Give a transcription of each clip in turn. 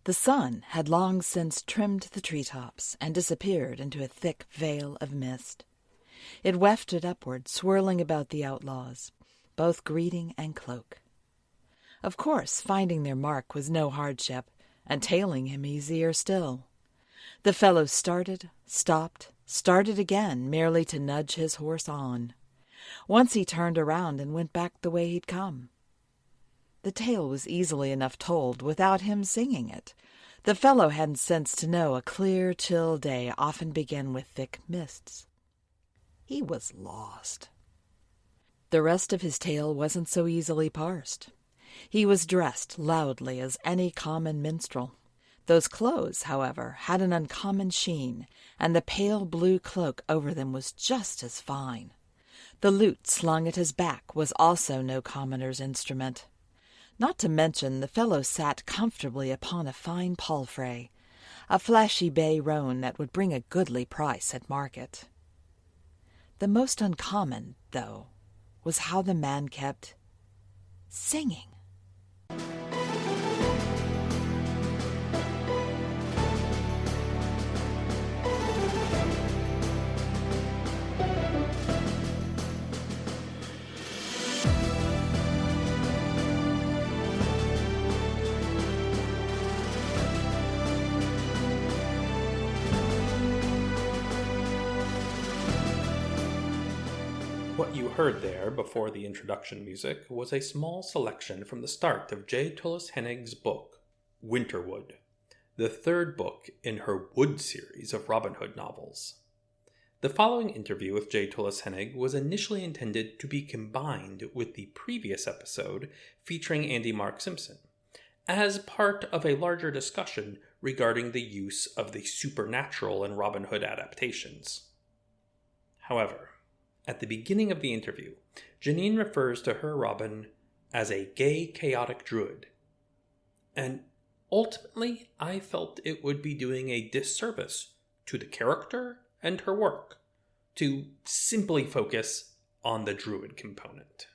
The sun had long since trimmed the treetops and disappeared into a thick veil of mist. It wafted upward, swirling about the outlaws, both greeting and cloak. Of course, finding their mark was no hardship, and tailing him easier still. The fellow started, stopped, started again, merely to nudge his horse on. Once he turned around and went back the way he'd come. The tale was easily enough told without him singing it. The fellow hadn't sense to know a clear, chill day often began with thick mists. He was lost. The rest of his tale wasn't so easily parsed. He was dressed loudly as any common minstrel. Those clothes, however, had an uncommon sheen, and the pale blue cloak over them was just as fine. The lute slung at his back was also no commoner's instrument. Not to mention the fellow sat comfortably upon a fine palfrey, a flashy bay roan that would bring a goodly price at market. The most uncommon, though, was how the man kept singing. What you heard there before the introduction music was a small selection from the start of J. Tullos Hennig's book, Winterwood, the third book in her Wood series of Robin Hood novels. The following interview with J. Tullos Hennig was initially intended to be combined with the previous episode featuring Andy Mark Simpson, as part of a larger discussion regarding the use of the supernatural in Robin Hood adaptations. However, at the beginning of the interview, Janine refers to her Robin as a gay, chaotic druid. And ultimately, I felt it would be doing a disservice to the character and her work to simply focus on the druid component.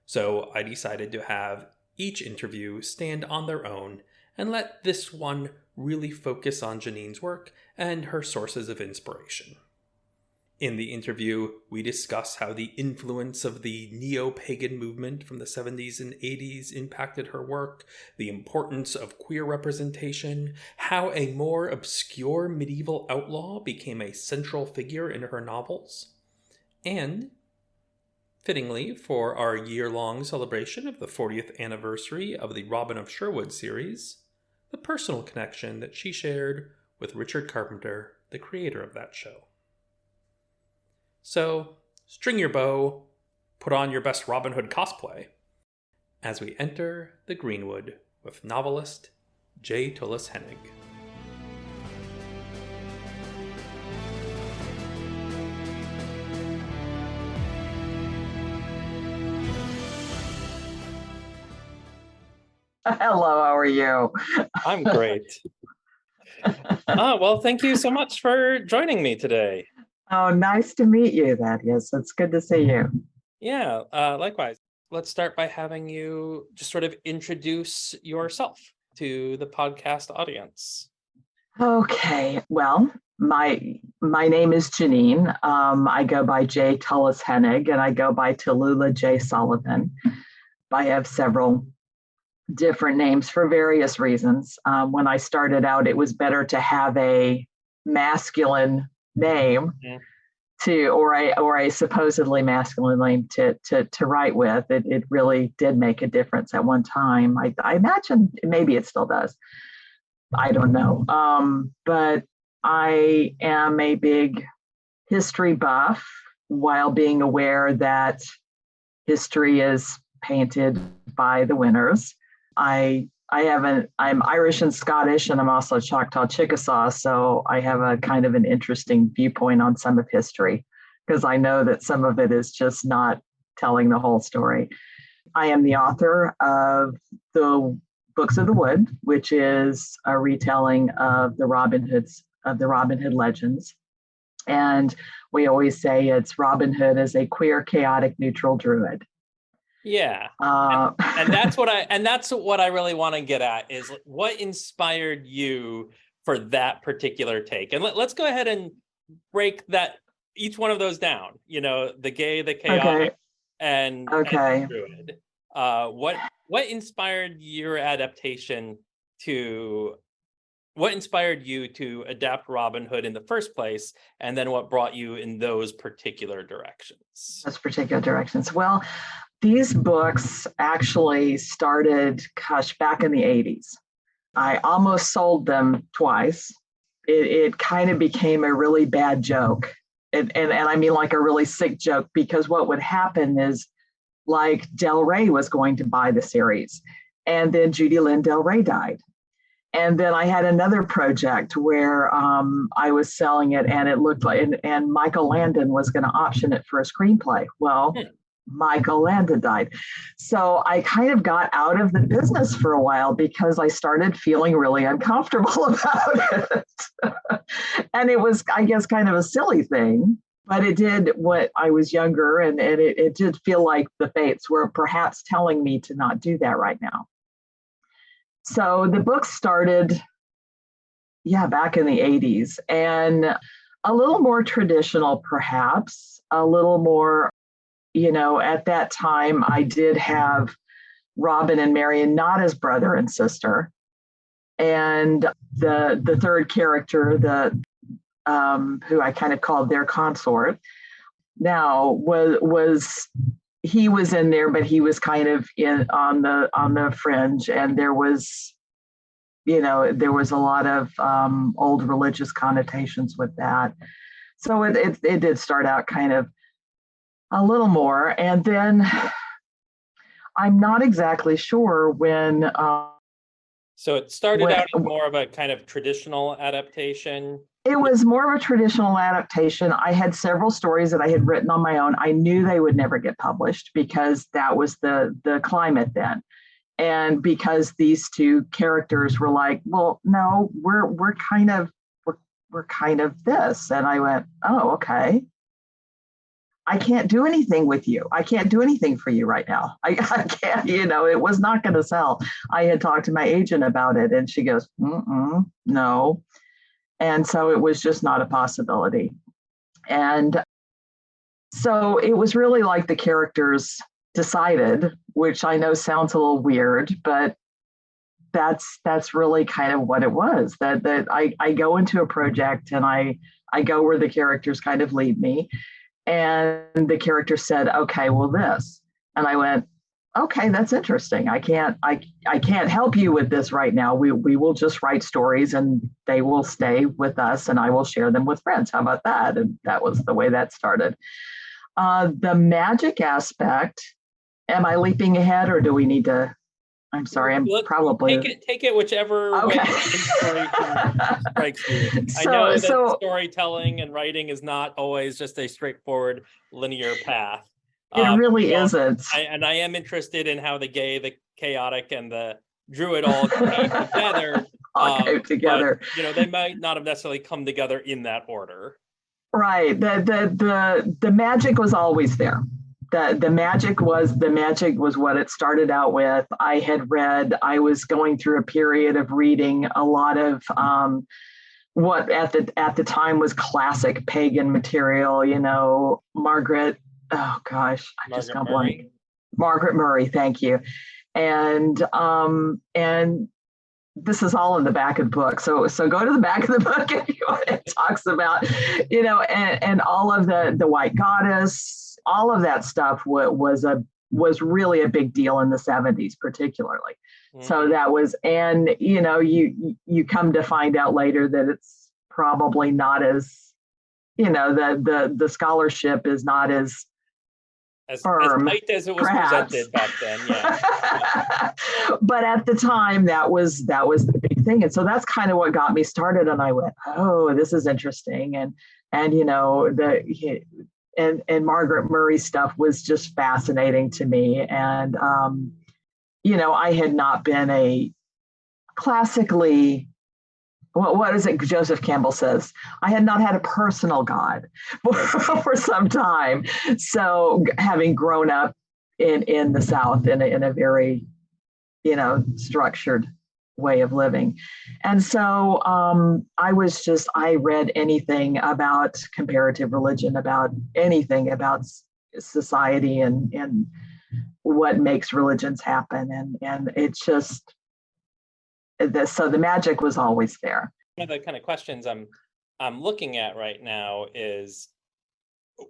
So I decided to have each interview stand on their own and let this one really focus on Janine's work and her sources of inspiration. In the interview, we discuss how the influence of the neo-pagan movement from the 70s and 80s impacted her work, the importance of queer representation, how a more obscure medieval outlaw became a central figure in her novels, and, fittingly for our year-long celebration of the 40th anniversary of the Robin of Sherwood series, the personal connection that she shared with Richard Carpenter, the creator of that show. So, string your bow, put on your best Robin Hood cosplay, as we enter the Greenwood with novelist J. Tullos Hennig. Hello, how are you? I'm great. Well, thank you so much for joining me today. Oh, nice to meet you, Thaddeus. It's good to see you. Yeah, likewise. Let's start by having you just sort of introduce yourself to the podcast audience. Okay, well, my name is Janine. I go by J. Tullos Hennig, and I go by Tallulah J. Sullivan. I have several different names for various reasons. When I started out, it was better to have a masculine name or a supposedly masculine name to write with. It really did make a difference at one time. I imagine maybe it still does. I don't know. But I am a big history buff while being aware that history is painted by the winners. I'm Irish and Scottish, and I'm also Choctaw Chickasaw, so I have a kind of an interesting viewpoint on some of history, because I know that some of it is just not telling the whole story. I am the author of the Books of the Wood, which is a retelling of the Robin Hood legends. And we always say it's Robin Hood as a queer, chaotic, neutral druid. Yeah. Uh, And that's what I really want to get at is what inspired you for that particular take. And let's go ahead and break that each one of those down. The gay, the chaotic, okay. and Okay. Druid. What inspired your adaptation to what inspired you to adapt Robin Hood in the first place, and then what brought you in those particular directions? Those particular directions. Well, these books actually started, back in the 80s. I almost sold them twice. It kind of became a really bad joke. And I mean like a really sick joke, because what would happen is like Del Rey was going to buy the series, and then Judy Lynn Del Rey died. And then I had another project where I was selling it, and it looked like, and Michael Landon was going to option it for a screenplay. Well, Michael Landon died. So I kind of got out of the business for a while because I started feeling really uncomfortable about it. And it was, I guess, kind of a silly thing, but it did, what I was younger, and it did feel like the fates were perhaps telling me to not do that right now. So the book started, back in the 80s, and a little more traditional, perhaps, a little more, at that time, I did have Robin and Marion not as brother and sister. And the third character, who I kind of called their consort, now he was in there, but he was kind of on the fringe, and there was a lot of old religious connotations with that. So it did start out kind of a little more, and then I'm not exactly sure when. So it started out as more of a kind of traditional adaptation. It was more of a traditional adaptation. I had several stories that I had written on my own. I knew they would never get published because that was the climate then. And because these two characters were like, well, no, we're kind of this. And I went, oh, okay. I can't do anything with you. I can't do anything for you right now. I can't, it was not going to sell. I had talked to my agent about it, and she goes, no. And so it was just not a possibility. And so it was really like the characters decided, which I know sounds a little weird, but that's really kind of what it was, that I go into a project, and I go where the characters kind of lead me. And the character said, okay, well, this. And I went, okay, that's interesting. I can't help you with this right now. We will just write stories, and they will stay with us, and I will share them with friends. How about that? And that was the way that started. The magic aspect, am I leaping ahead, or do we need to? I'm sorry, probably take it whichever way inspiration strikes you. I know that storytelling and writing is not always just a straightforward linear path. It really isn't. I am interested in how the gay, the chaotic, and the Druid all came together. Came together. But, they might not have necessarily come together in that order. Right. The magic was always there. The magic was what it started out with. I was going through a period of reading a lot of what at the time was classic pagan material, Margaret, oh gosh, I just got blank. Margaret Murray, thank you. And this is all in the back of the book. So go to the back of the book and it talks about, and all of the white goddess, all of that stuff was really a big deal in the 70s, particularly. Mm. So that was, and you come to find out later that it's probably not as, the scholarship is not as firm, as tight as it was presented back then. Yeah. But at the time, that was the big thing, and so that's kind of what got me started. And I went, oh, this is interesting, and and Margaret Murray stuff was just fascinating to me. And I had not been a classically. What is it Joseph Campbell says? I had not had a personal God for some time. So having grown up in the South in a very, structured way of living. And so I read anything about comparative religion, about anything about society and what makes religions happen. And it's just, so the magic was always there. One of the kind of questions I'm looking at right now is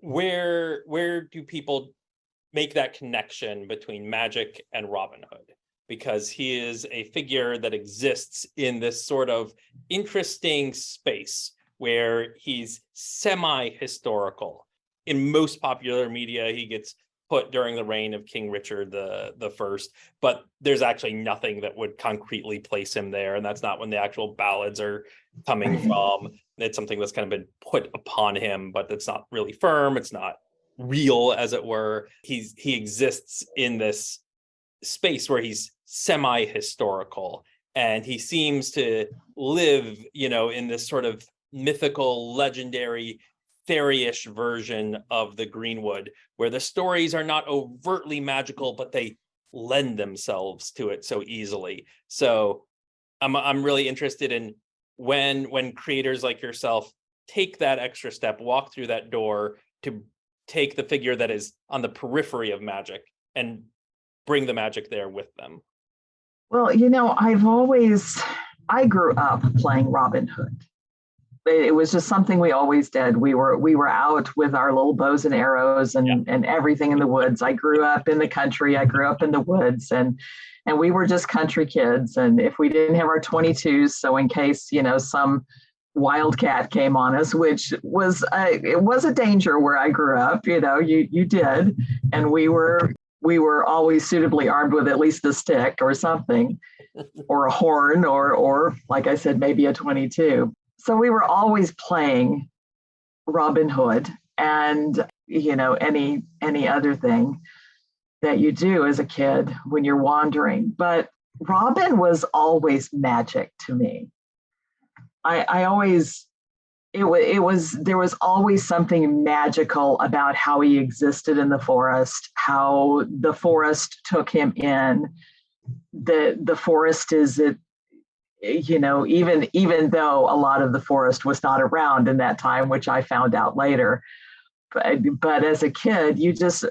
where do people make that connection between magic and Robin Hood? Because he is a figure that exists in this sort of interesting space where he's semi-historical. In most popular media, he gets put during the reign of King Richard the First, but there's actually nothing that would concretely place him there, and that's not when the actual ballads are coming from. It's something that's kind of been put upon him, but it's not really firm. It's not real, as it were. He exists in this space where he's semi-historical, and he seems to live, in this sort of mythical, legendary, fairy-ish version of the Greenwood, where the stories are not overtly magical, but they lend themselves to it so easily. So I'm really interested in when creators like yourself take that extra step, walk through that door to take the figure that is on the periphery of magic and bring the magic there with them. Well, I grew up playing Robin Hood. It was just something we always did. We were out with our little bows and arrows and everything in the woods. I grew up in the country. I grew up in the woods, and we were just country kids. And if we didn't have our 22s, so in case, some wildcat came on us, which was it was a danger where I grew up, you did. And we were always suitably armed with at least a stick or something, or a horn, or like I said, maybe a 22. So we were always playing Robin Hood and, any other thing that you do as a kid when you're wandering. But Robin was always magic to me. There was always something magical about how he existed in the forest, how the forest took him in. The forest is it. Even though a lot of the forest was not around in that time, which I found out later, but as a kid,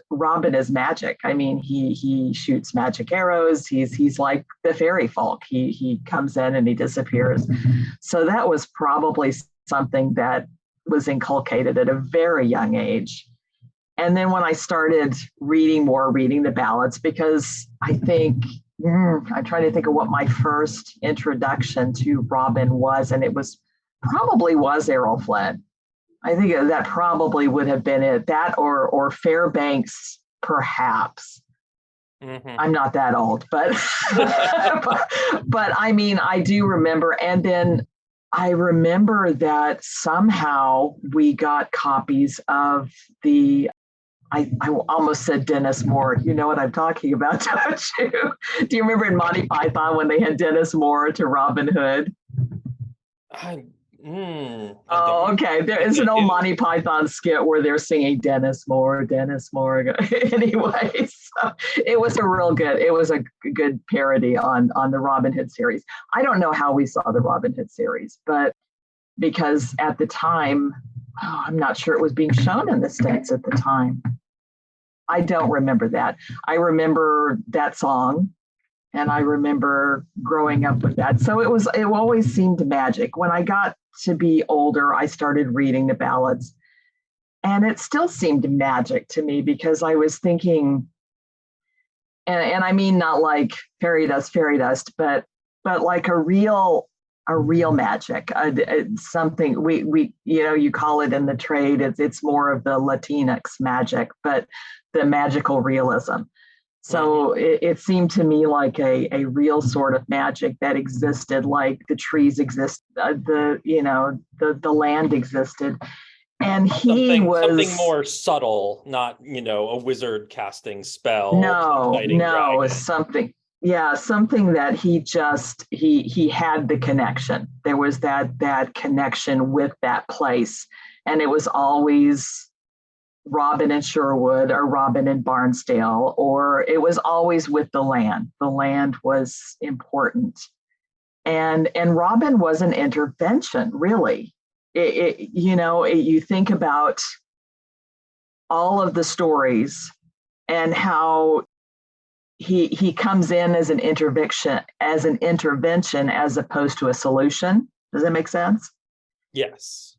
Robin is magic. I mean, he shoots magic arrows. He's like the fairy folk. He comes in and he disappears. So that was probably something that was inculcated at a very young age. And then when I started reading the ballads, because I think I'm trying to think of what my first introduction to Robin was, and it was Errol Flynn. I think that probably would have been it. That or Fairbanks, perhaps. Mm-hmm. I'm not that old, but but I mean, I do remember. And then I remember that somehow we got copies of I almost said Dennis Moore. You know what I'm talking about, don't you? Do you remember in Monty Python when they had Dennis Moore to Robin Hood? Okay. There is an old Monty Python skit where they're singing Dennis Moore, Dennis Moore. Anyway, so it was a good parody on the Robin Hood series. I don't know how we saw the Robin Hood series, but because at the time, I'm not sure it was being shown in the States at the time. I don't remember that. I remember that song, and I remember growing up with that. So it always seemed magic. When I got to be older, I started reading the ballads, and it still seemed magic to me because I was thinking, and I mean not like fairy dust, but like a real magic, something we you call it in the trade. It's more of the Latinx magic, but the magical realism. So it seemed to me like a real sort of magic that existed, like the trees exist, the land existed, and he was something more subtle, not a wizard casting spell. No, something. Yeah, something that he had the connection. There was that connection with that place, and it was always Robin in Sherwood or Robin in Barnesdale, or it was always with the land. The land was important. And Robin was an intervention, really. You think about all of the stories and how he comes in as an intervention as opposed to a solution. Does that make sense? Yes.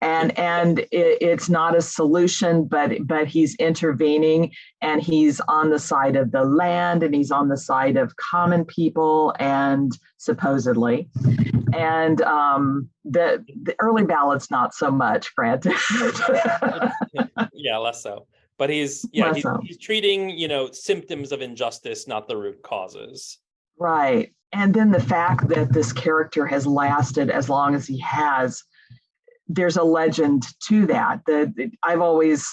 And it's not a solution, but he's intervening, and he's on the side of the land, and he's on the side of common people, and supposedly, and the early ballads not so much, granted. Yeah, less so. But he's treating symptoms of injustice, not the root causes. Right, and then the fact that this character has lasted as long as he has. There's a legend to that. That I've always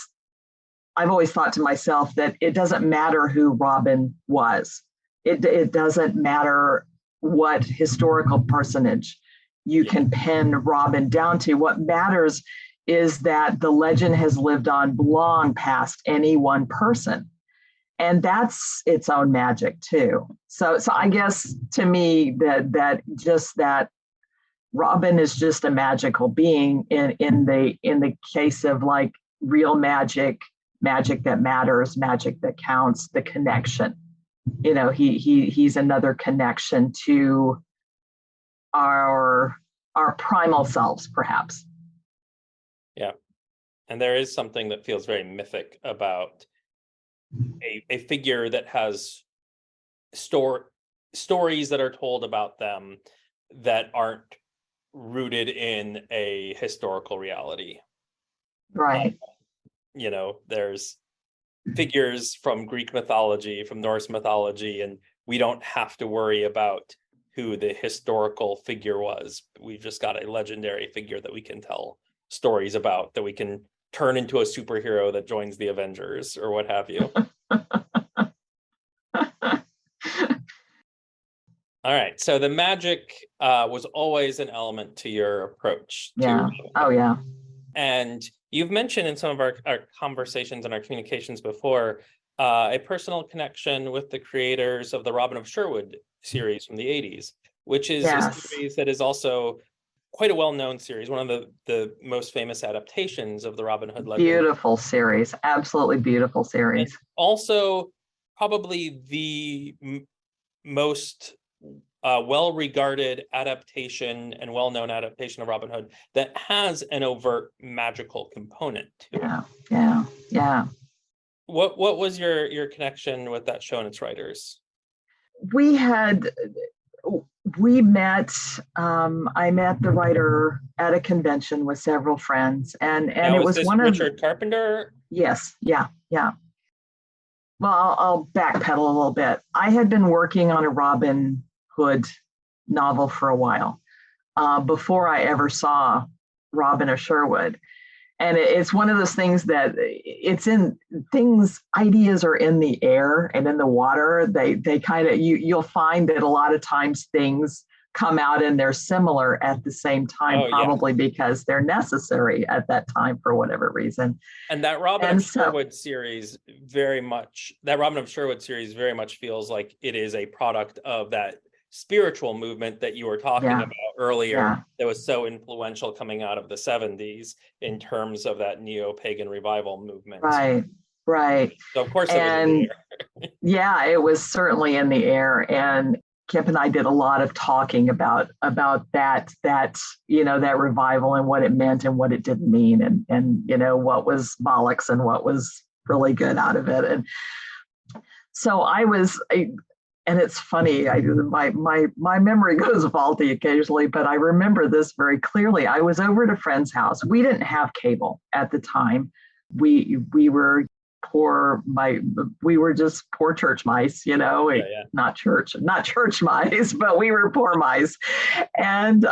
thought to myself that it doesn't matter who Robin was. It doesn't matter what historical personage you can pin Robin down to. What matters is that the legend has lived on long past any one person, and that's its own magic too. So I guess to me that Robin is just a magical being in the case of like real magic that matters, magic that counts, the connection. He's another connection to our primal selves, perhaps. Yeah. And there is something that feels very mythic about a figure that has stories that are told about them that aren't rooted in a historical reality. Right. There's figures from Greek mythology, from Norse mythology, and we don't have to worry about who the historical figure was. We've just got a legendary figure that we can tell stories about, that we can turn into a superhero that joins the Avengers or what have you. All right. So the magic was always an element to your approach. Yeah. Oh, yeah. And you've mentioned in some of our conversations and our communications before a personal connection with the creators of the Robin of Sherwood series from the 80s, which is a series that is also quite a well-known series, one of the most famous adaptations of the Robin Hood legend. Beautiful series. Absolutely beautiful series. And also probably the most well-regarded adaptation and well-known adaptation of Robin Hood that has an overt magical component to it. Yeah. What was your connection with that show and its writers? We met. I met the writer at a convention with several friends, and it was one of Richard Carpenter. Yes, yeah. Well, I'll backpedal a little bit. I had been working on a Robin Hood novel for a while before I ever saw Robin of Sherwood. And it's one of those things that ideas are in the air and in the water. They kind of, you'll find that a lot of times things come out and they're similar at the same time, probably because they're necessary at that time for whatever reason. And that Robin of Sherwood series very much feels like it is a product of that spiritual movement that you were talking about earlier that was so influential coming out of the 70s in terms of that neo-pagan revival movement. Right. So of course it was in the air. Yeah, it was certainly in the air. And Kip and I did a lot of talking about that revival and what it meant and what it didn't mean and what was bollocks and what was really good out of it. And so and it's funny, my memory goes faulty occasionally, but I remember this very clearly. I was over at a friend's house. We didn't have cable at the time. We were poor. We were just poor church mice, not church mice, but we were poor mice, and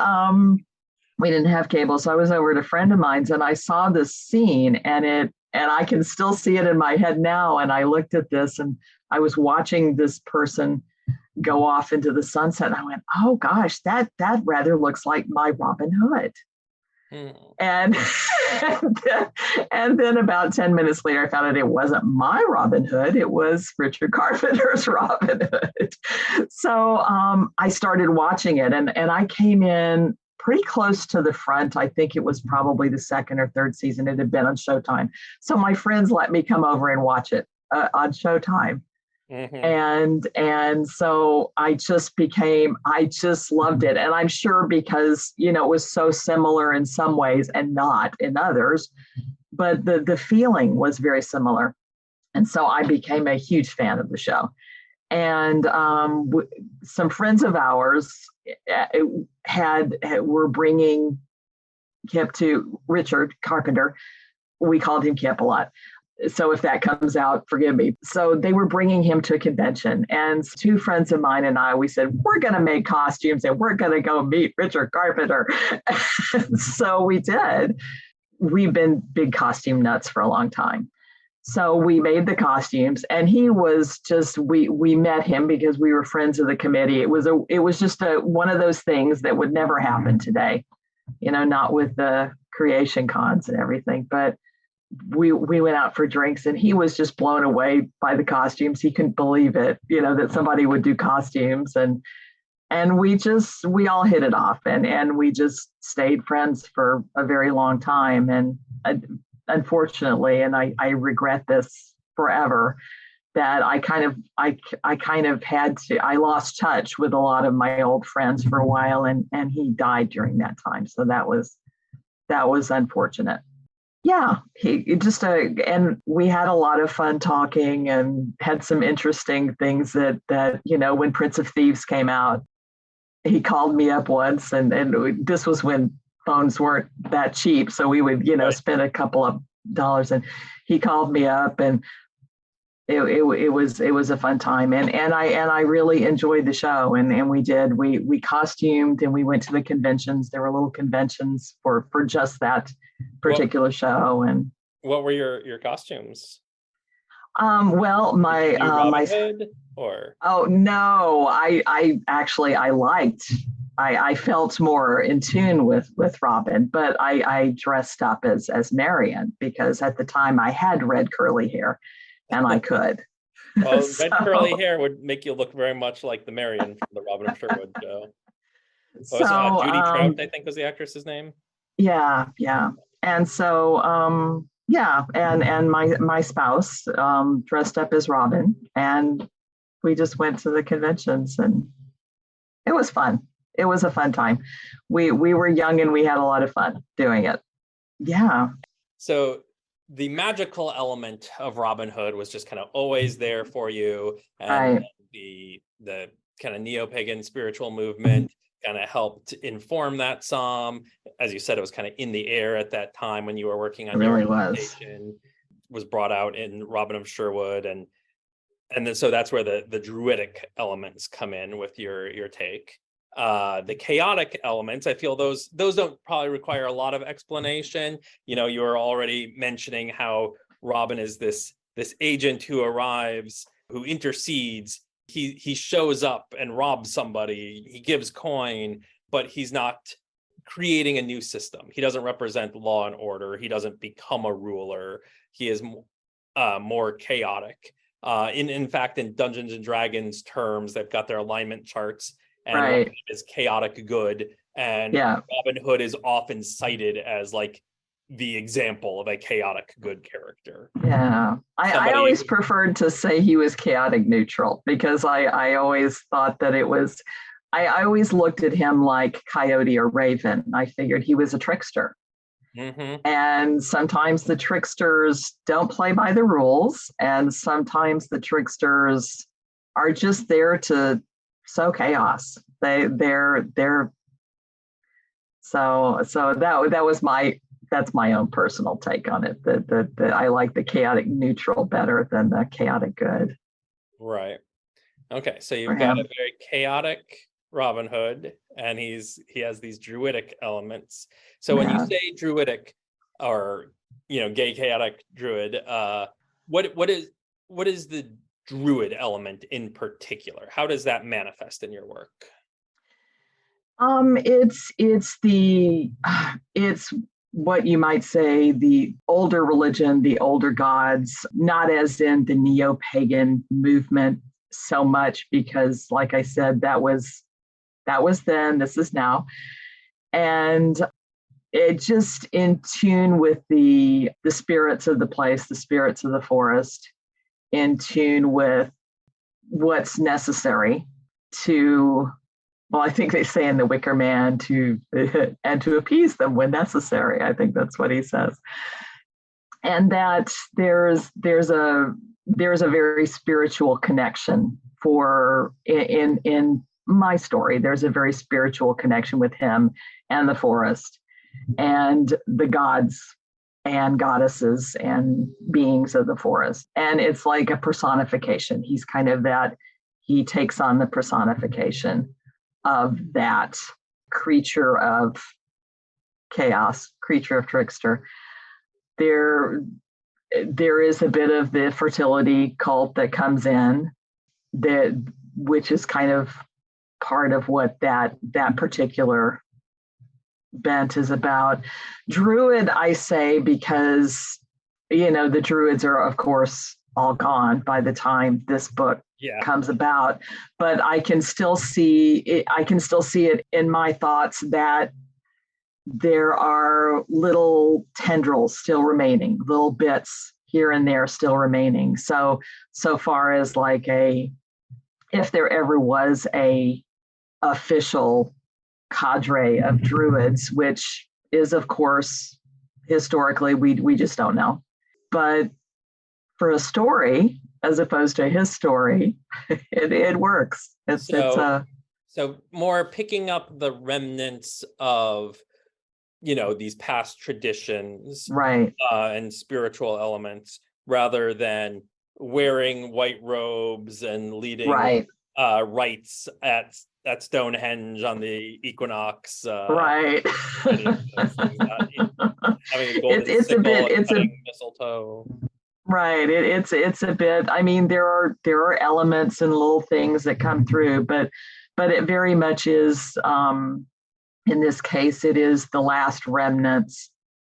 we didn't have cable. So I was over at a friend of mine's, and I saw this scene, and I can still see it in my head now. And I looked at this, and I was watching this person go off into the sunset. And I went, oh gosh, that rather looks like my Robin Hood. And and then about 10 minutes later, I found out it wasn't my Robin Hood. It was Richard Carpenter's Robin Hood. So I started watching it, and I came in pretty close to the front. I think it was probably the second or third season. It had been on Showtime. So my friends let me come over and watch it on Showtime. And so I just loved it. And I'm sure because, it was so similar in some ways and not in others, but the feeling was very similar. And so I became a huge fan of the show. And some friends of ours were bringing Kip to Richard Carpenter. We called him Kip a lot. So if that comes out, forgive me. So they were bringing him to a convention, and two friends of mine and I, we said, we're going to make costumes and we're going to go meet Richard Carpenter. So we did. We've been big costume nuts for a long time. So we made the costumes, and he was just, we met him because we were friends of the committee. It was just one of those things that would never happen today, not with the creation cons and everything, but we went out for drinks, and he was just blown away by the costumes. He couldn't believe it, that somebody would do costumes, and we all hit it off, and we just stayed friends for a very long time. And unfortunately, and I regret this forever, that I lost touch with a lot of my old friends for a while, and he died during that time. So that was unfortunate. Yeah, and we had a lot of fun talking and had some interesting things that when Prince of Thieves came out, he called me up once, and this was when phones weren't that cheap, so we would spend a couple of dollars, and he called me up, and it was a fun time, and I really enjoyed the show, and we costumed, and we went to the conventions. There were little conventions for just that particular show. And what were your costumes? Well, my Robin Hood, or no, I felt more in tune with Robin, but I dressed up as Marion, because at the time I had red curly hair, and I could. Well, red curly hair would make you look very much like the Marion from the Robin of Sherwood show. Judy Trout, I think, was the actress's name. Yeah. And so, and my spouse dressed up as Robin, and we just went to the conventions, and it was fun. It was a fun time. We were young, and we had a lot of fun doing it. Yeah. So the magical element of Robin Hood was just kind of always there for you, and the kind of neo-pagan spiritual movement kind of helped inform that some. As you said, it was kind of in the air at that time when you were working on your presentation. Was brought out in Robin of Sherwood, and then so that's where the druidic elements come in with your take. The chaotic elements, I feel those don't probably require a lot of explanation. You were already mentioning how Robin is this agent who arrives, who intercedes. He shows up and robs somebody. He gives coin, but he's not creating a new system. He doesn't represent law and order. He doesn't become a ruler. He is more chaotic. In fact, in Dungeons and Dragons terms, they've got their alignment charts, and Robin is chaotic good, and Robin Hood is often cited as like the example of a chaotic good character. Yeah, I always preferred to say he was chaotic neutral, because I always thought that it was, I always looked at him like Coyote or Raven. I figured he was a trickster. And sometimes the tricksters don't play by the rules, and sometimes the tricksters are just there to sow chaos. They're so that's my own personal take on it. That I like the chaotic neutral better than the chaotic good. Right. Okay. So you've got a very chaotic Robin Hood, and he has these druidic elements. So when you say druidic, or gay chaotic druid, what is the druid element in particular? How does that manifest in your work? It's what you might say the older religion, the older gods, not as in the neo-pagan movement so much, because like I said, that was then, this is now. And it just in tune with the spirits of the place, the spirits of the forest, in tune with what's necessary to, well, I think they say in The Wicker Man, to and to appease them when necessary. I think that's what he says. And that there's a very spiritual connection for in my story. There's a very spiritual connection with him and the forest and the gods and goddesses and beings of the forest. And it's like a personification. He's kind of that, he takes on the personification of that creature of chaos, creature of trickster. There is a bit of the fertility cult that comes in, that which is kind of part of what that particular bent is about. Druid, I say, because the Druids are of course all gone by the time this book comes about, but I can still see it in my thoughts that there are little tendrils still remaining, little bits here and there still remaining. So far as like if there ever was a official cadre of druids, which is of course historically we just don't know. But for a story, as opposed to his story, it works. So more picking up the remnants of these past traditions, right, and spiritual elements, rather than wearing white robes and leading rites at Stonehenge on the equinox, right. having a golden sickle and cutting mistletoe. Right. It's a bit. I mean, there are elements and little things that come through, but it very much is. In this case, it is the last remnants,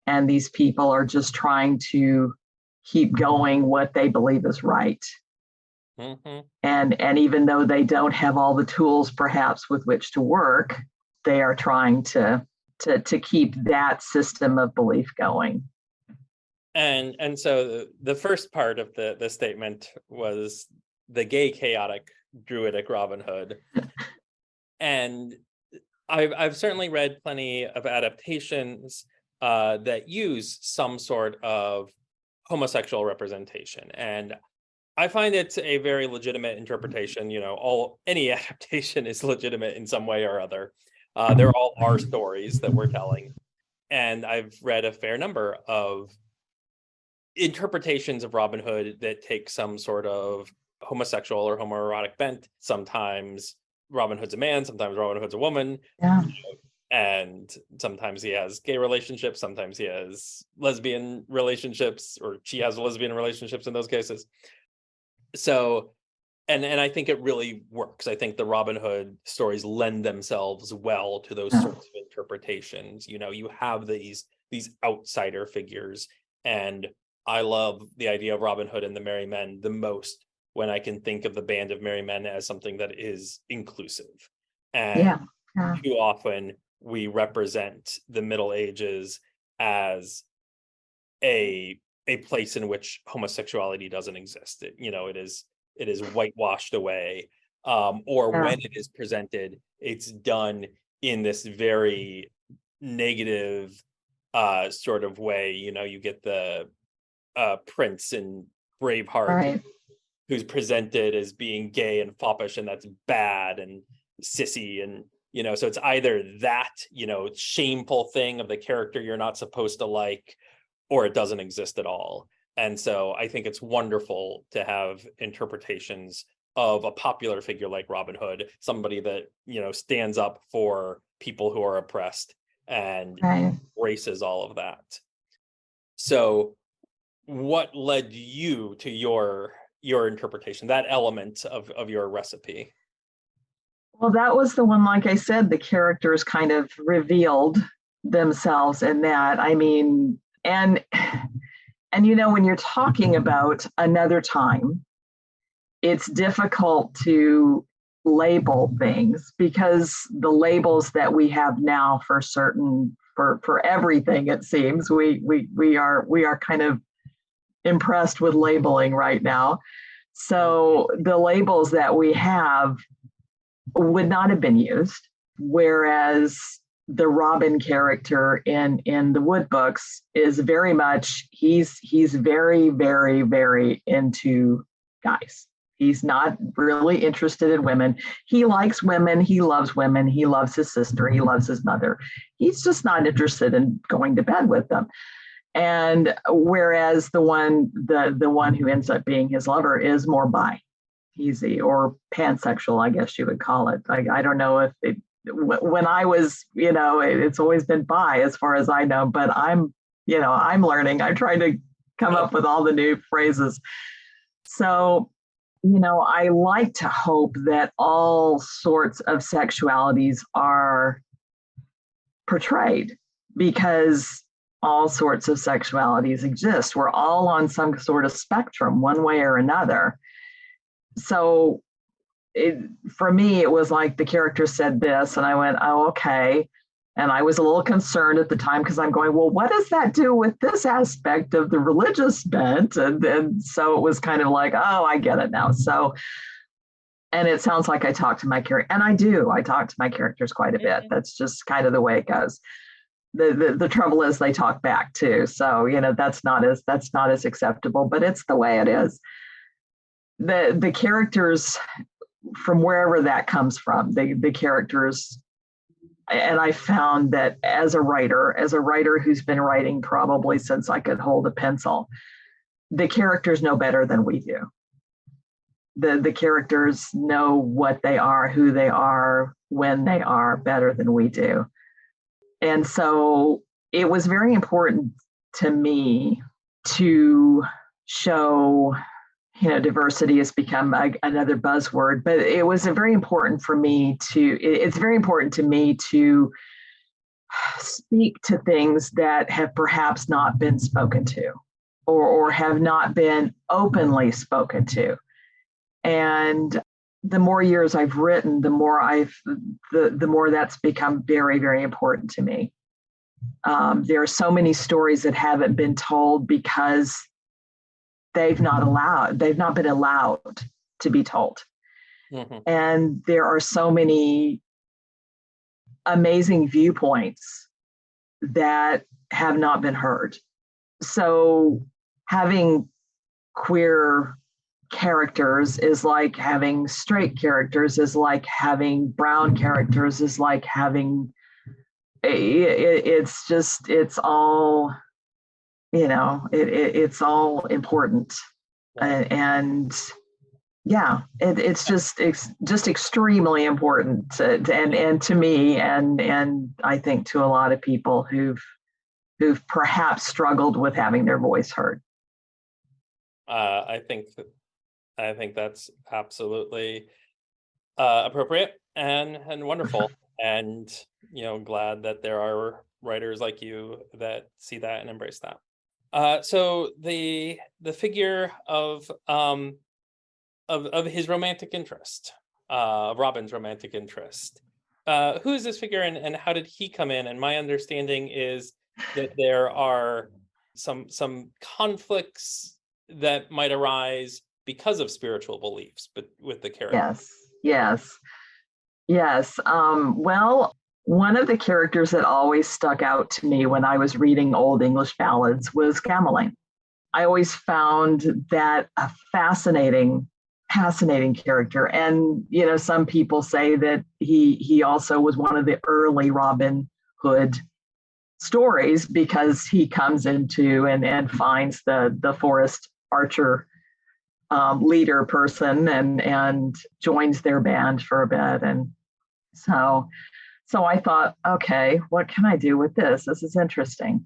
and these people are just trying to keep going what they believe is right. Mm-hmm. And even though they don't have all the tools, perhaps, with which to work, they are trying to keep that system of belief going. And so the first part of the statement was the gay, chaotic, druidic Robin Hood. And I've certainly read plenty of adaptations that use some sort of homosexual representation. And I find it's a very legitimate interpretation. Any adaptation is legitimate in some way or other. They're all our stories that we're telling. And I've read a fair number of interpretations of Robin Hood that take some sort of homosexual or homoerotic bent. Sometimes Robin Hood's a man, sometimes Robin Hood's a woman. Yeah. And sometimes he has gay relationships, sometimes he has lesbian relationships, or she has lesbian relationships in those cases. So, and I think it really works. I think the Robin Hood stories lend themselves well to those sorts of interpretations. You have these outsider figures, and I love the idea of Robin Hood and the Merry Men the most when I can think of the band of merry men as something that is inclusive. And too often we represent the Middle Ages as a place in which homosexuality doesn't exist. It is whitewashed away, or when it is presented, it's done in this very negative sort of way. You get the Prince in Braveheart, who's presented as being gay and foppish, and that's bad and sissy, and so it's either that shameful thing of the character you're not supposed to like, or it doesn't exist at all. And so I think it's wonderful to have interpretations of a popular figure like Robin Hood, somebody that stands up for people who are oppressed and embraces all of that. So what led you to your interpretation, that element of your recipe? Well, that was the one, like I said, the characters kind of revealed themselves in that. I mean, and when you're talking about another time, it's difficult to label things because the labels that we have now for certain for everything, it seems we are kind of impressed with labeling right now. So the labels that we have would not have been used, whereas the Robin character in the Wood books is very much he's very, very, very into guys. He's not really interested in women. He likes women. He loves women. He loves his sister. He loves his mother. He's just not interested in going to bed with them. And whereas the one who ends up being his lover is more bi, easy or pansexual, I guess you would call it. I don't know if when I was, it's always been bi as far as I know, but I'm learning. I'm trying to come up with all the new phrases. So, I like to hope that all sorts of sexualities are portrayed because all sorts of sexualities exist. We're all on some sort of spectrum, one way or another. So for me, it was like the character said this, and I went, oh, okay. And I was a little concerned at the time because I'm going, well, what does that do with this aspect of the religious bent? And so it was kind of like, oh, I get it now. So, and it sounds like I talk to my character, and I do. I talk to my characters quite a bit. That's just kind of the way it goes. The trouble is they talk back too. So, that's not as acceptable, but it's the way it is. The characters, from wherever that comes from, the characters, and I found that as a writer who's been writing probably since I could hold a pencil, the characters know better than we do. The characters know what they are, who they are, when they are, better than we do. And so it was very important to me to show, diversity has become another buzzword, but it was very important for me it's very important to me to speak to things that have perhaps not been spoken to or have not been openly spoken to. And the more years I've written, the more that's become very, very important to me. There are so many stories that haven't been told because they've not been allowed to be told. Mm-hmm. And there are so many amazing viewpoints that have not been heard. So having queer characters is like having straight characters, is like having brown characters, is like having it's all it's all important. And yeah, it's just extremely important and to me and I think to a lot of people who've perhaps struggled with having their voice heard. I think that's absolutely appropriate and wonderful. And glad that there are writers like you that see that and embrace that. So the figure of his romantic interest, Robin's romantic interest, who is this figure and how did he come in? And my understanding is that there are some conflicts that might arise because of spiritual beliefs, but with the character. Yes. Well, one of the characters that always stuck out to me when I was reading Old English ballads was Gamelyn. I always found that a fascinating character. And, some people say that he also was one of the early Robin Hood stories because he comes into and finds the forest archer leader person and joins their band for a bit. And so I thought, okay, what can I do with this? This is interesting.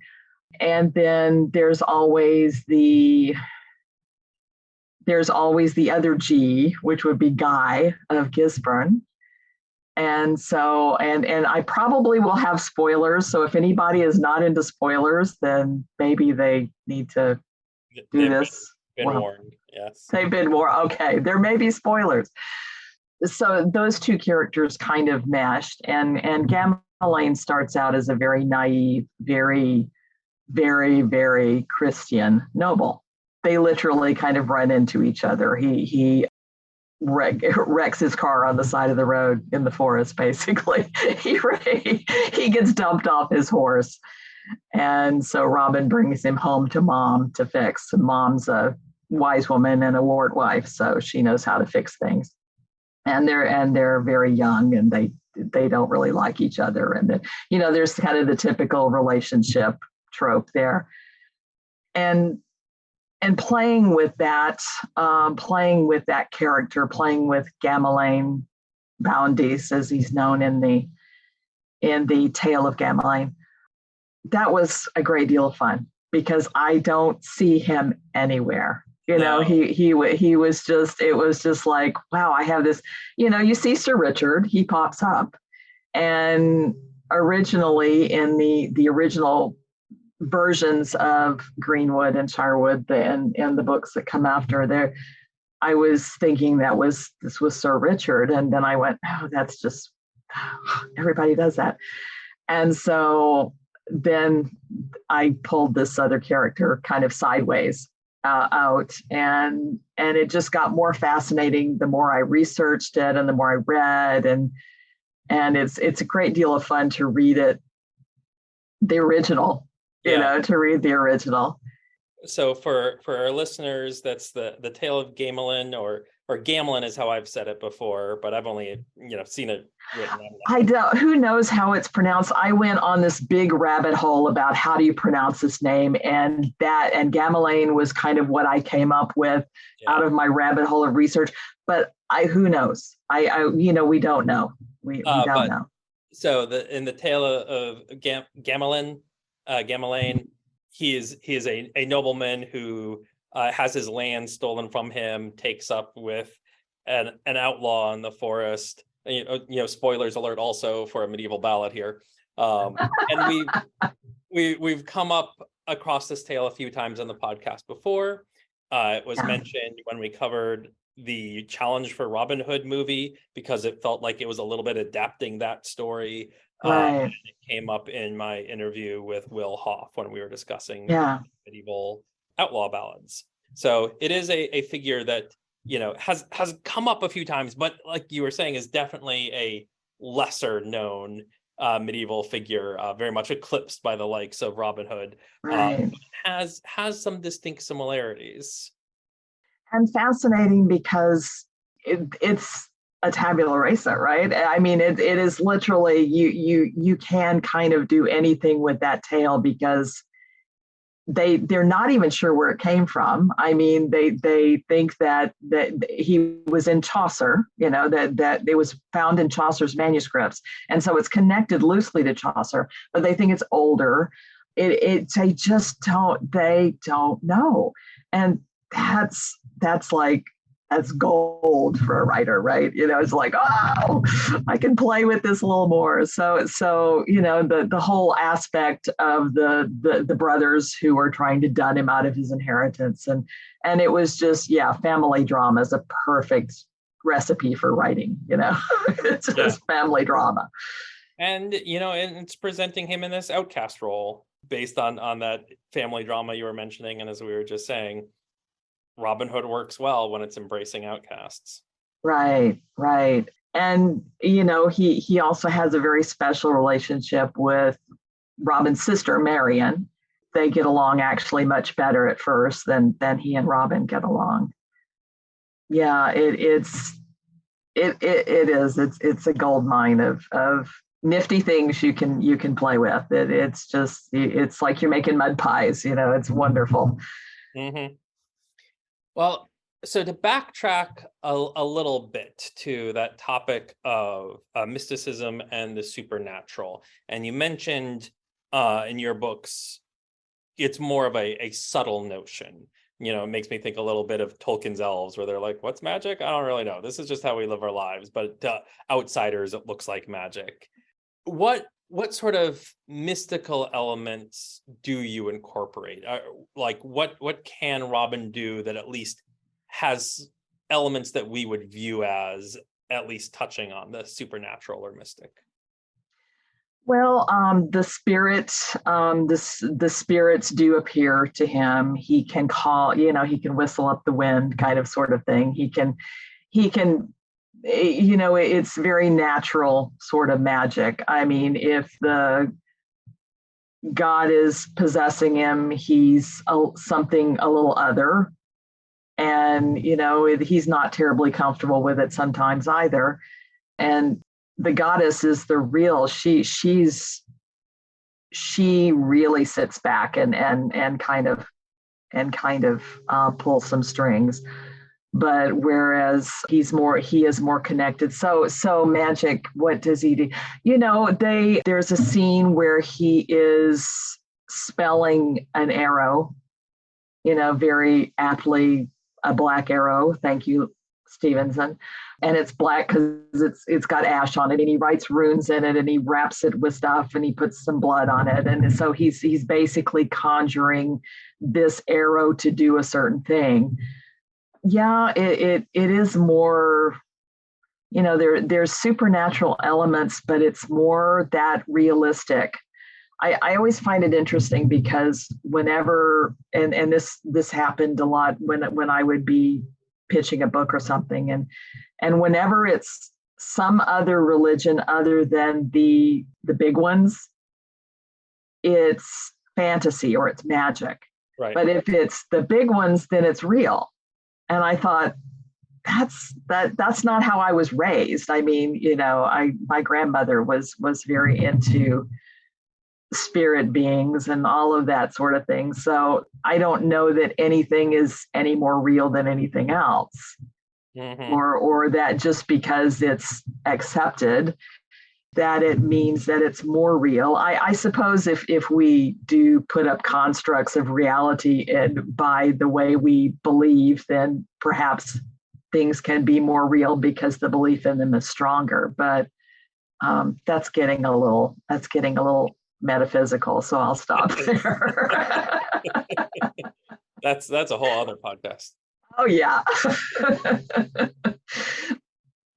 And then there's always the other G, which would be Guy of Gisborne. And so, and I probably will have spoilers. So if anybody is not into spoilers, then maybe they need to do They've this. been Well, warned. Yes. they've been more okay. There may be spoilers. So those two characters kind of meshed, and Gamelin starts out as a very naive, very, very Christian noble. They literally kind of run into each other. He wrecks his car on the side of the road in the forest. Basically, he gets dumped off his horse, and so Robin brings him home to Mom to fix. Mom's a wise woman and a ward wife, so she knows how to fix things. And they're very young, and they don't really like each other, and there's kind of the typical relationship trope there, and playing with that character, playing with Gamelin Boundies, as he's known in the Tale of Gamelin, that was a great deal of fun because I don't see him anywhere. He was just, it was just like, wow, I have this, you see Sir Richard, he pops up, and originally in the original versions of Greenwood and Shirewood and the books that come after there, I was thinking this was Sir Richard, and then I went, oh, that's just, everybody does that. And so then I pulled this other character kind of sideways out, and it just got more fascinating the more I researched it and the more I read, and it's a great deal of fun to read it, the original, to read the original. So for our listeners, that's the Tale of Gamelin, or Gamelin is how I've said it before, but I've only seen it written. I don't. Who knows how it's pronounced? I went on this big rabbit hole about how do you pronounce this name, and Gamelin was kind of what I came up with out of my rabbit hole of research. But who knows? We don't know. We don't know. So in the Tale of Gamelin, he is a nobleman who has his land stolen from him, takes up with an outlaw in the forest. Spoilers alert also for a medieval ballad here. And we've come up across this tale a few times on the podcast before. It was mentioned when we covered the Challenge for Robin Hood movie, because it felt like it was a little bit adapting that story. Right. It came up in my interview with Will Hoff when we were discussing medieval outlaw ballads. So it is a figure that has come up a few times, but like you were saying, is definitely a lesser known medieval figure, very much eclipsed by the likes of Robin Hood. Right. Has some distinct similarities. And fascinating because it's a tabula rasa, right? I mean, it is literally you can kind of do anything with that tale because they're not even sure where it came from. I mean, they think that he was in Chaucer, that it was found in Chaucer's manuscripts, and so it's connected loosely to Chaucer, but they think it's older. They don't know, and that's gold for a writer, right? It's like, oh, I can play with this a little more. So the whole aspect of the brothers who are trying to dun him out of his inheritance, and it was just family drama is a perfect recipe for writing. It's just family drama, and and it's presenting him in this outcast role based on that family drama you were mentioning, and as we were just saying, Robin Hood works well when it's embracing outcasts. Right. And he also has a very special relationship with Robin's sister Marion. They get along actually much better at first than he and Robin get along. Yeah, it's a gold mine of nifty things you can play with. It's like you're making mud pies. It's wonderful. Mm-hmm. Well, so to backtrack a little bit to that topic of mysticism and the supernatural, and you mentioned in your books, it's more of a subtle notion it makes me think a little bit of Tolkien's elves, where they're like, what's magic? I don't really know. This is just how we live our lives. But to outsiders, it looks like magic. What sort of mystical elements do you incorporate? Like what can Robin do that at least has elements that we would view as at least touching on the supernatural or mystic? Well, the spirits do appear to him. He can call, he can whistle up the wind, kind of sort of thing. He can, it's very natural sort of magic. I mean, if the God is possessing him, he's something a little other. And, he's not terribly comfortable with it sometimes either. And the goddess is the real, she really sits back and kind of pulls some strings. But whereas he is more connected. So magic, what does he do? There's a scene where he is spelling an arrow, very aptly a black arrow. Thank you, Stevenson. And it's black because it's got ash on it, and he writes runes in it, and he wraps it with stuff, and he puts some blood on it, and so he's basically conjuring this arrow to do a certain thing. Yeah, it is more, there's supernatural elements, but it's more that realistic. I always find it interesting because whenever, and this happened a lot when I would be pitching a book or something, and whenever it's some other religion other than the big ones, it's fantasy or it's magic. Right. But if it's the big ones, then it's real. And I thought, that's not how I was raised. I mean, my grandmother was very into spirit beings and all of that sort of thing. So I don't know that anything is any more real than anything else. Mm-hmm. Or that just because it's accepted, that it means that it's more real. I suppose if we do put up constructs of reality and by the way we believe, then perhaps things can be more real because the belief in them is stronger. But that's getting a little metaphysical, so I'll stop there. That's a whole other podcast. Oh yeah.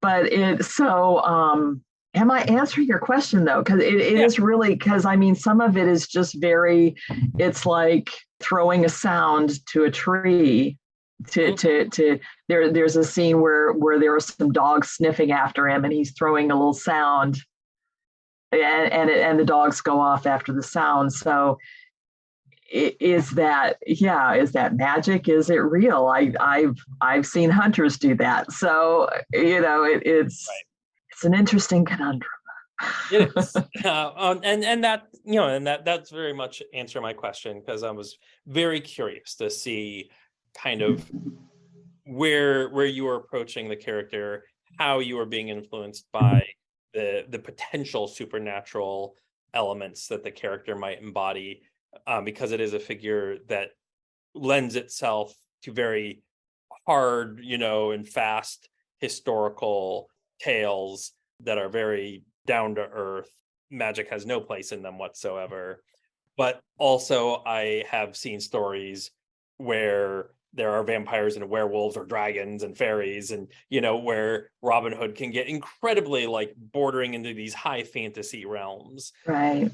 But am I answering your question though? Because it is really, because I mean, some of it is just it's like throwing a sound to a tree. There's a scene where there are some dogs sniffing after him, and he's throwing a little sound, and the dogs go off after the sound. So is that magic? Is it real? I've seen hunters do that. So it's an interesting conundrum. It is, and that's very much answer my question, because I was very curious to see kind of where you were approaching the character, how you were being influenced by the potential supernatural elements that the character might embody, because it is a figure that lends itself to very hard, and fast historical tales that are very down to earth. Magic has no place in them whatsoever. But also I have seen stories where there are vampires and werewolves or dragons and fairies, and where Robin Hood can get incredibly bordering into these high fantasy realms. Right.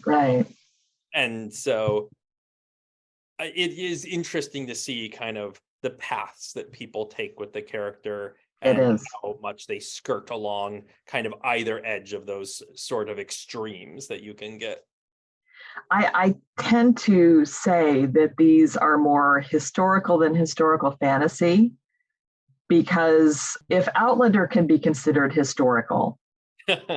And so it is interesting to see kind of the paths that people take with the character, and how much they skirt along kind of either edge of those sort of extremes that you can get. I tend to say that these are more historical than historical fantasy, because if Outlander can be considered historical,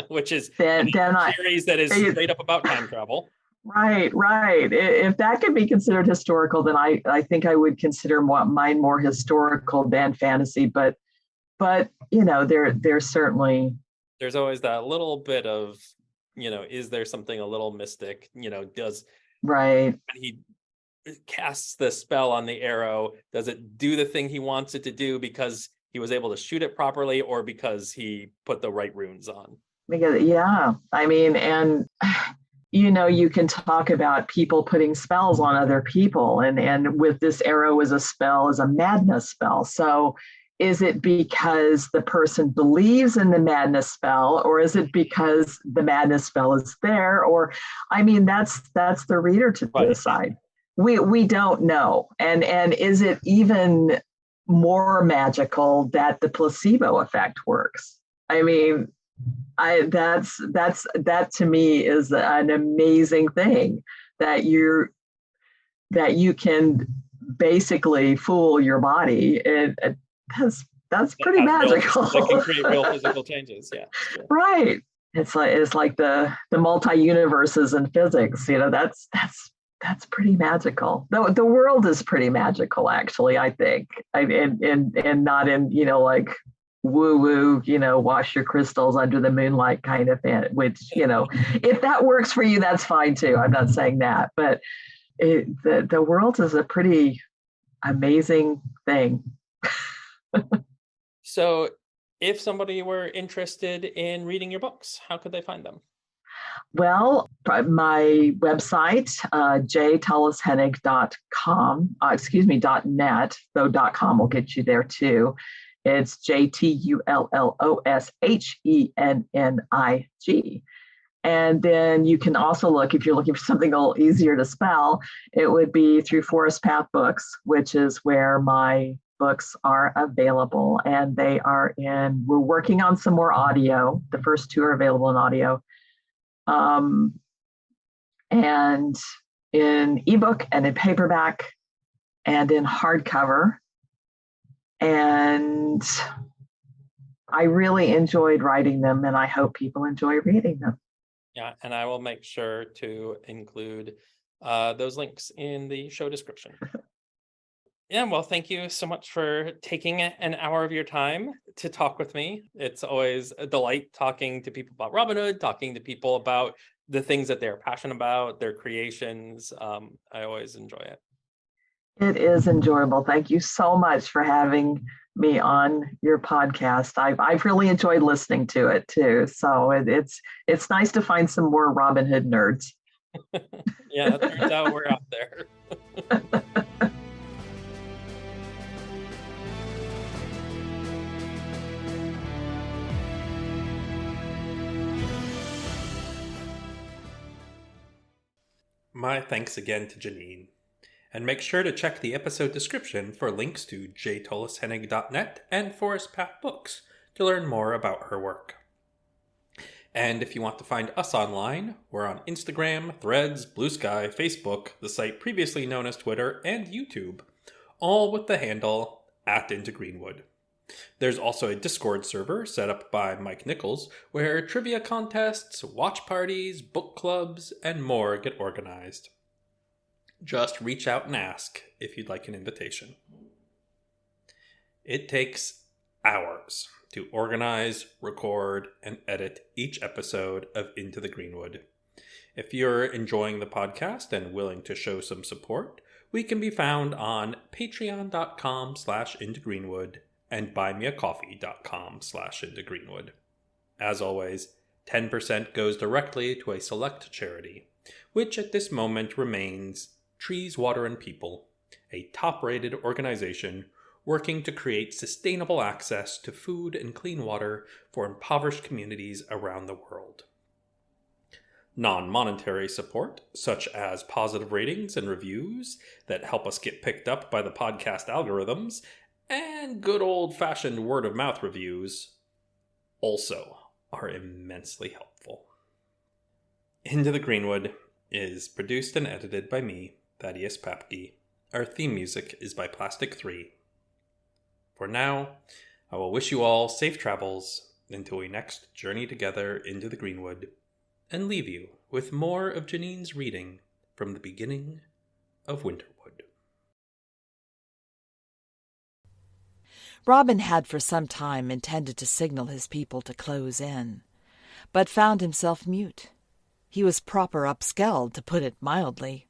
which is then a series that is straight up about time travel. Right. If that can be considered historical, then I think I would consider mine more historical than fantasy. But there's certainly, there's always that little bit of, is there something a little mystic? Does right? He casts the spell on the arrow, does it do the thing he wants it to do because he was able to shoot it properly, or because he put the right runes on? Because, yeah, I mean, and you can talk about people putting spells on other people, and with this arrow as a spell, as a madness spell. So is it because the person believes in the madness spell, or is it because the madness spell is there? Or, I mean, that's the reader to decide. We don't know. And is it even more magical that the placebo effect works? I mean, that to me is an amazing thing, that you can basically fool your body. That's pretty magical. That can create real physical changes. Yeah. Right. It's like the multi-universes in physics. That's pretty magical. The world is pretty magical, actually, I think. And not in, like woo-woo, wash your crystals under the moonlight kind of thing, which, if that works for you, that's fine too. I'm not saying that, but the world is a pretty amazing thing. So if somebody were interested in reading your books, how could they find them? Well, my website, jtulloshennig.com, .net, though .com will get you there too. It's JTULLOSHENNIG. And then you can also look, if you're looking for something a little easier to spell, it would be through Forest Path Books, which is where my books are available. And we're working on some more audio. The first two are available in audio. And in ebook and in paperback and in hardcover. And I really enjoyed writing them, and I hope people enjoy reading them. Yeah, and I will make sure to include those links in the show description. Yeah, well, thank you so much for taking an hour of your time to talk with me. It's always a delight talking to people about Robin Hood, talking to people about the things that they're passionate about, their creations. I always enjoy it. It is enjoyable. Thank you so much for having me on your podcast. I've really enjoyed listening to it too. So it's nice to find some more Robin Hood nerds. Yeah, it turns out we're out there. My thanks again to Janine. And make sure to check the episode description for links to jtulloshennig.net and Forest Path Books to learn more about her work. And if you want to find us online, we're on Instagram, Threads, Blue Sky, Facebook, the site previously known as Twitter, and YouTube, all with the handle @IntoGreenwood. There's also a Discord server set up by Mike Nichols where trivia contests, watch parties, book clubs, and more get organized. Just reach out and ask if you'd like an invitation. It takes hours to organize, record, and edit each episode of Into the Greenwood. If you're enjoying the podcast and willing to show some support, we can be found on patreon.com/intogreenwood and buymeacoffee.com/intogreenwood. As always, 10% goes directly to a select charity, which at this moment remains Trees, Water, and People, a top-rated organization working to create sustainable access to food and clean water for impoverished communities around the world. Non-monetary support, such as positive ratings and reviews that help us get picked up by the podcast algorithms, and good old-fashioned word-of-mouth reviews, also are immensely helpful. Into the Greenwood is produced and edited by me, Thaddeus Papke. Our theme music is by Plastic 3. For now, I will wish you all safe travels until we next journey together into the Greenwood, and leave you with more of Janine's reading from the beginning of Winterwood. Robin had for some time intended to signal his people to close in, but found himself mute. He was proper upskelled, to put it mildly.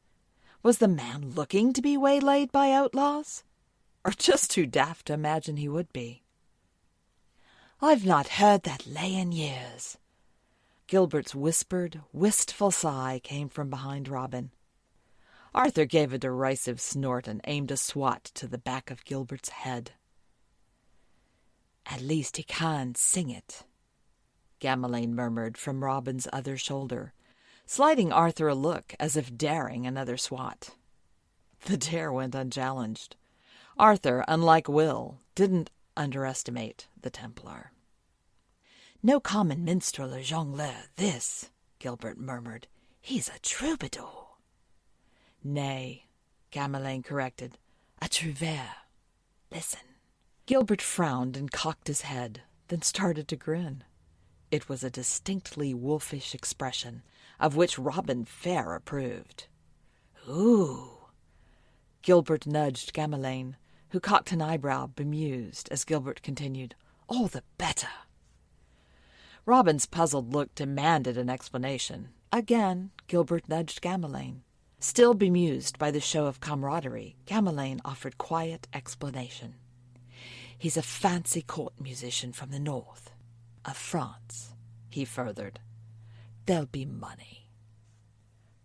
Was the man looking to be waylaid by outlaws? Or just too daft to imagine he would be? "I've not heard that lay in years." Gilbert's whispered, wistful sigh came from behind Robin. Arthur gave a derisive snort and aimed a swat to the back of Gilbert's head. "At least he can sing it," Gamelin murmured from Robin's other shoulder, sliding Arthur a look as if daring another swat. The dare went unchallenged. Arthur, unlike Will, didn't underestimate the Templar. "No common minstrel or jongleur, this," Gilbert murmured. "He's a troubadour." "Nay," Gamelin corrected, "a trouvère. Listen." Gilbert frowned and cocked his head, then started to grin. It was a distinctly wolfish expression, of which Robin fair approved. "Ooh." Gilbert nudged Gamelin, who cocked an eyebrow, bemused, as Gilbert continued, "All the better." Robin's puzzled look demanded an explanation. Again, Gilbert nudged Gamelin. Still bemused by the show of camaraderie, Gamelin offered quiet explanation. "He's a fancy court musician from the north of France," he furthered. "There'll be money."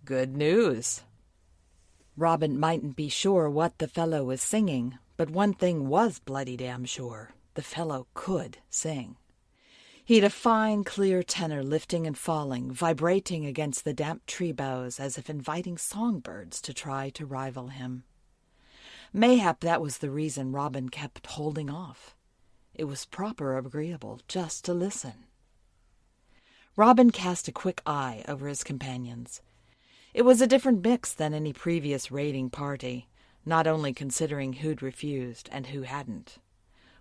"Good news." Robin mightn't be sure what the fellow was singing, but one thing was bloody damn sure. The fellow could sing. He'd a fine, clear tenor lifting and falling, vibrating against the damp tree boughs as if inviting songbirds to try to rival him. Mayhap that was the reason Robin kept holding off. It was proper agreeable just to listen. Robin cast a quick eye over his companions. It was a different mix than any previous raiding party, not only considering who'd refused and who hadn't.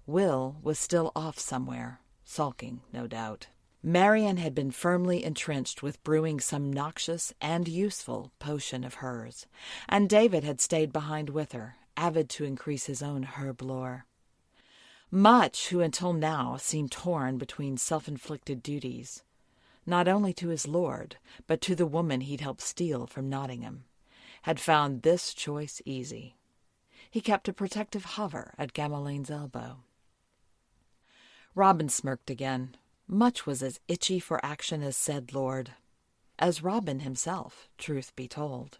Will was still off somewhere, sulking, no doubt. Marian had been firmly entrenched with brewing some noxious and useful potion of hers, and David had stayed behind with her, avid to increase his own herb lore. Much, who until now seemed torn between self-inflicted duties, not only to his lord, but to the woman he'd helped steal from Nottingham, had found this choice easy. He kept a protective hover at Gamelin's elbow. Robin smirked again. Much was as itchy for action as said lord. As Robin himself, truth be told.